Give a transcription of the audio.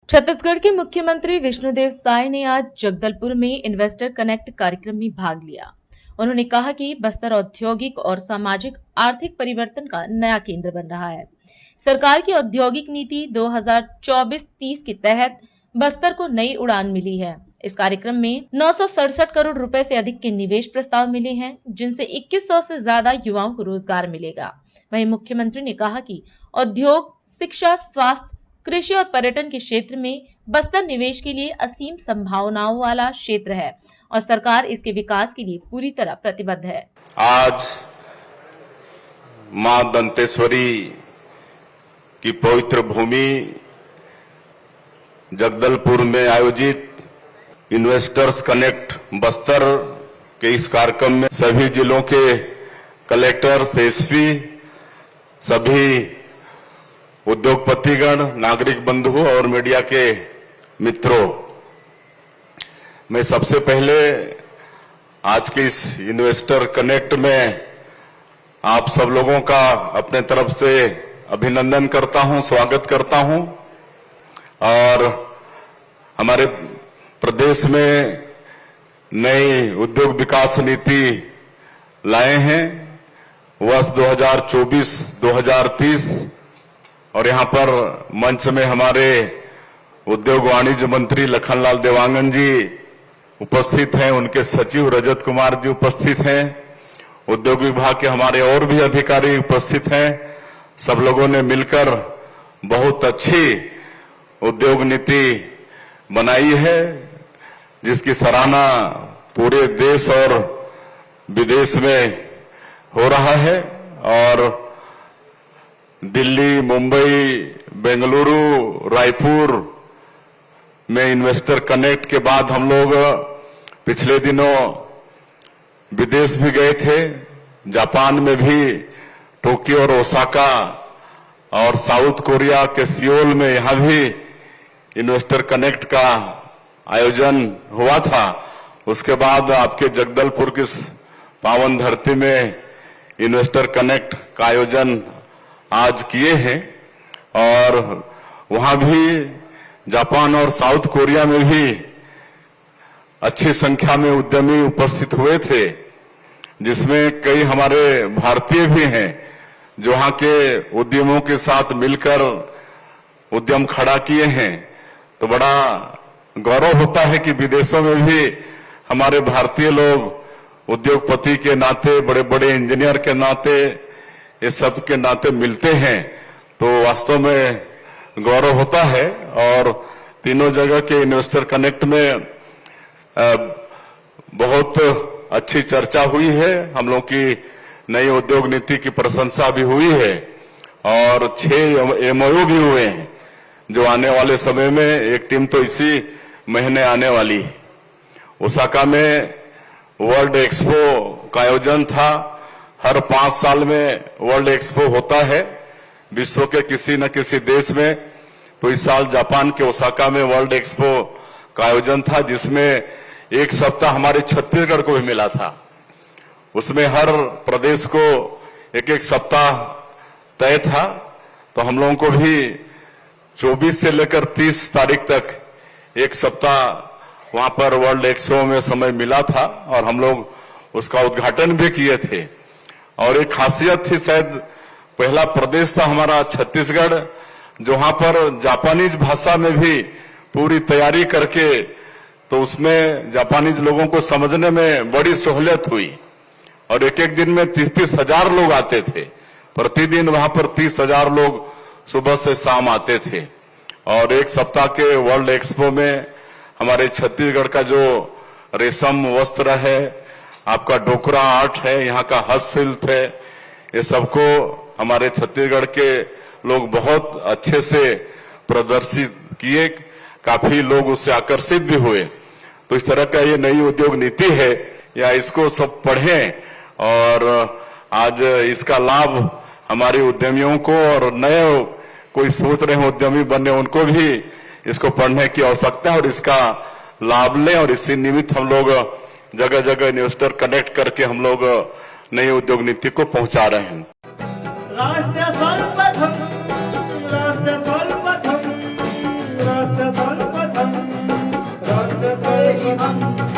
छत्तीसगढ़ के मुख्यमंत्री विष्णुदेव साय ने आज जगदलपुर में इन्वेस्टर कनेक्ट कार्यक्रम में भाग लिया। उन्होंने कहा कि बस्तर औद्योगिक और सामाजिक आर्थिक परिवर्तन का नया केंद्र बन रहा है। सरकार की औद्योगिक नीति 2024-30 के तहत बस्तर को नई उड़ान मिली है। इस कार्यक्रम में 967 करोड़ रुपए से अधिक के निवेश प्रस्ताव मिले हैं, जिनसे 2100 से ज्यादा युवाओं को रोजगार मिलेगा। वहीं मुख्यमंत्री ने कहा कि उद्योग, शिक्षा, स्वास्थ्य, कृषि और पर्यटन के क्षेत्र में बस्तर निवेश के लिए असीम संभावनाओं वाला क्षेत्र है और सरकार इसके विकास के लिए पूरी तरह प्रतिबद्ध है। आज मां दंतेश्वरी की पवित्र भूमि जगदलपुर में आयोजित इन्वेस्टर्स कनेक्ट बस्तर के इस कार्यक्रम में सभी जिलों के कलेक्टर्स, एसपी, सभी उद्योगपतिगण, नागरिक बंधु और मीडिया के मित्रों, मैं सबसे पहले आज के इस इन्वेस्टर कनेक्ट में आप सब लोगों का अपने तरफ से अभिनंदन करता हूं, स्वागत करता हूं। और हमारे प्रदेश में नई उद्योग विकास नीति लाए हैं वर्ष 2024-2030 और यहां पर मंच में हमारे उद्योग वाणिज्य मंत्री लखनलाल देवांगन जी उपस्थित हैं, उनके सचिव रजत कुमार जी उपस्थित हैं, उद्योग विभाग के हमारे और भी अधिकारी उपस्थित हैं। सब लोगों ने मिलकर बहुत अच्छी उद्योग नीति बनाई है, जिसकी सराहना पूरे देश और विदेश में हो रहा है। और दिल्ली, मुंबई, बेंगलुरु, रायपुर में इन्वेस्टर कनेक्ट के बाद हम लोग पिछले दिनों विदेश भी गए थे। जापान में भी टोक्यो और ओसाका और साउथ कोरिया के सियोल में यहां भी इन्वेस्टर कनेक्ट का आयोजन हुआ था। उसके बाद आपके जगदलपुर की पावन धरती में इन्वेस्टर कनेक्ट का आयोजन आज किए हैं और वहां भी जापान और साउथ कोरिया में भी अच्छी संख्या में उद्यमी उपस्थित हुए थे, जिसमें कई हमारे भारतीय भी हैं जो वहां के उद्यमों के साथ मिलकर उद्यम खड़ा किए हैं। तो बड़ा गौरव होता है कि विदेशों में भी हमारे भारतीय लोग उद्योगपति के नाते, बड़े बड़े इंजीनियर के नाते, ये सब के नाते मिलते हैं, तो वास्तव में गौरव होता है। और तीनों जगह के इन्वेस्टर कनेक्ट में बहुत अच्छी चर्चा हुई है। हम लोग की नई उद्योग नीति की प्रशंसा भी हुई है और 6 एमओयू भी हुए हैं, जो आने वाले समय में एक टीम तो इसी महीने आने वाली है। ओसाका में वर्ल्ड एक्सपो का आयोजन था। हर 5 साल में वर्ल्ड एक्सपो होता है विश्व के किसी न किसी देश में। तो इस साल जापान के ओसाका में वर्ल्ड एक्सपो का आयोजन था, जिसमें एक सप्ताह हमारे छत्तीसगढ़ को भी मिला था। उसमें हर प्रदेश को एक एक सप्ताह तय था। तो हम लोगों को भी 24 से लेकर 30 तारीख तक एक सप्ताह वहां पर वर्ल्ड एक्सपो में समय मिला था और हम लोग उसका उद्घाटन भी किए थे। और एक खासियत थी, शायद पहला प्रदेश था हमारा छत्तीसगढ़, जो वहां पर जापानीज भाषा में भी पूरी तैयारी करके, तो उसमें जापानीज लोगों को समझने में बड़ी सहूलियत हुई। और एक एक दिन में 30-30 हजार लोग आते थे। प्रतिदिन वहां पर 30 हजार लोग सुबह से शाम आते थे। और एक सप्ताह के वर्ल्ड एक्सपो में हमारे छत्तीसगढ़ का जो रेशम वस्त्र है, आपका डोकरा आर्ट है, यहाँ का हस्तशिल्प है, ये सबको हमारे छत्तीसगढ़ के लोग बहुत अच्छे से प्रदर्शित किए। काफी लोग उससे आकर्षित भी हुए। तो इस तरह का ये नई उद्योग नीति है, या इसको सब पढ़ें और आज इसका लाभ हमारे उद्यमियों को और नए कोई सोच रहे हैं उद्यमी बनने, उनको भी इसको पढ़ने की आवश्यकता है और इसका लाभ लें। और इसी निमित्त हम लोग जगह जगह इन्वेस्टर कनेक्ट करके हम लोग नई उद्योग नीति को पहुंचा रहे हैं। राष्ट्र सर्वप्रथम इमम्